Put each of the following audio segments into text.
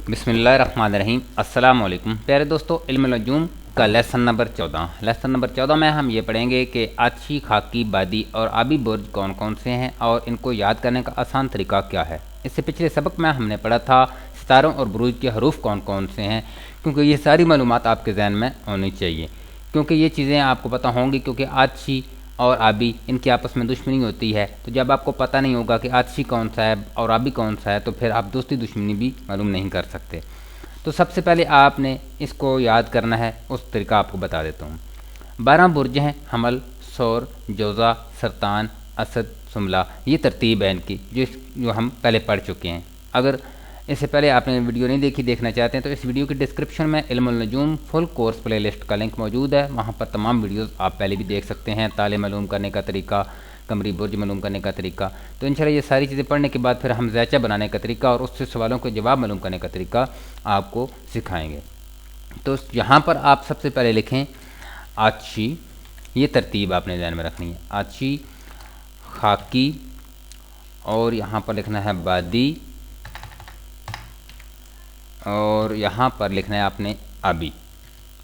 बिस्मिल्लाहिर्रहमानिर्रहीम। अस्सलाम वालेकुम प्यारे दोस्तों, इल्म नजूम का लेसन नंबर 14 में हम ये पढ़ेंगे कि आछी, खाकी, बादी और आबी बुर्ज कौन कौन से हैं और इनको याद करने का आसान तरीका क्या है। इससे पिछले सबक में हमने पढ़ा था सितारों और बुरूज के हरूफ कौन कौन से हैं, क्योंकि ये सारी मालूमात आपके जहन में होनी चाहिए, क्योंकि ये चीज़ें आपको पता होंगी, क्योंकि आछी और आबी इनकी आपस में दुश्मनी होती है। तो जब आपको पता नहीं होगा कि आछी कौन सा है और आबी कौन सा है, तो फिर आप दोस्ती दुश्मनी भी मालूम नहीं कर सकते। तो सबसे पहले आपने इसको याद करना है, उस तरीका आपको बता देता हूँ। 12 बुर्ज हैं, हमल, सौर, जोज़ा, सरतान, असद, सुमला। ये तरतीब है इनकी, जो हम पहले पढ़ चुके हैं। अगर इससे पहले आपने वीडियो नहीं देखी, देखना चाहते हैं, तो इस वीडियो की डिस्क्रिप्शन में इल्मुल नजूम फुल कोर्स प्ले लिस्ट का लिंक मौजूद है। वहाँ पर तमाम वीडियोस आप पहले भी देख सकते हैं। ताले मालूम करने का तरीका, कमरी बुर्ज मालूम करने का तरीका। तो इंशाल्लाह ये सारी चीज़ें पढ़ने के बाद फिर हम ज़ैचा बनाने का तरीका और उससे सवालों के जवाब मालूम करने का तरीका आपको सिखाएँगे। तो यहाँ पर आप सबसे पहले लिखें आछी। ये तरतीब आपने ध्यान में रखनी है। आछी, खाकी, और यहाँ पर लिखना है बादी, और यहाँ पर लिखना है आपने आबी।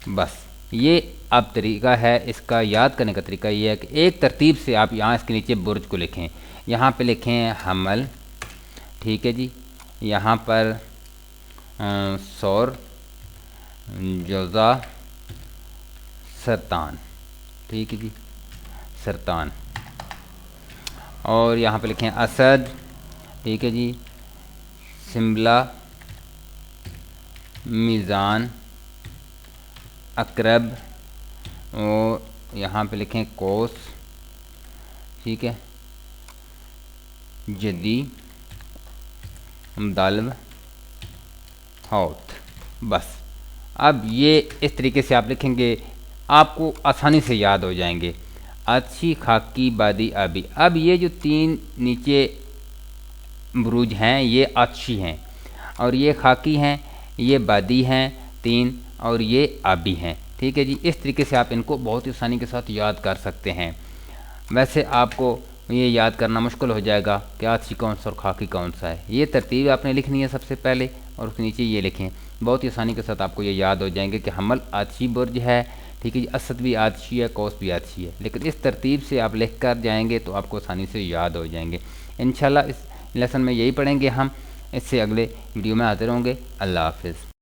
बस ये अब तरीका है इसका याद करने का तरीका ये है कि एक तरतीब से आप यहाँ इसके नीचे बुर्ज को लिखें। यहाँ पे लिखें हमल, ठीक है जी। यहाँ पर सौर, जोज़ा, सरतान, ठीक है जी, सरतान। और यहाँ पे लिखें असद, ठीक है जी, शिमला, मीज़ान, अकरब, और यहाँ पे लिखें कोस, ठीक है, जदी, दल्व, हौत। बस अब ये इस तरीके से आप लिखेंगे, आपको आसानी से याद हो जाएंगे। अच्छी, खाकी, बादी, आबी। अब ये जो तीन नीचे बुरूज हैं ये अच्छी हैं, और ये खाकी हैं, ये बादी हैं तीन, और ये आबी हैं, ठीक है जी। इस तरीके से आप इनको बहुत ही आसानी के साथ याद कर सकते हैं। वैसे आपको ये याद करना मुश्किल हो जाएगा कि आछी कौन सा और खाकी कौन सा है। ये तरतीब आपने लिखनी है सबसे पहले, और उसके नीचे ये लिखें। बहुत ही आसानी के साथ आपको ये याद हो जाएंगे कि हमल आछी बुर्ज है, ठीक है जी, असद भी आछी है, कौस भी आछी है। लेकिन इस तरतीब से आप लिख कर जाएंगे तो आपको आसानी से याद हो जाएंगे। इंशाल्लाह इस लेसन में यही पढ़ेंगे हम। इससे अगले वीडियो में हाजिर होंगे। अल्लाह हाफिज़।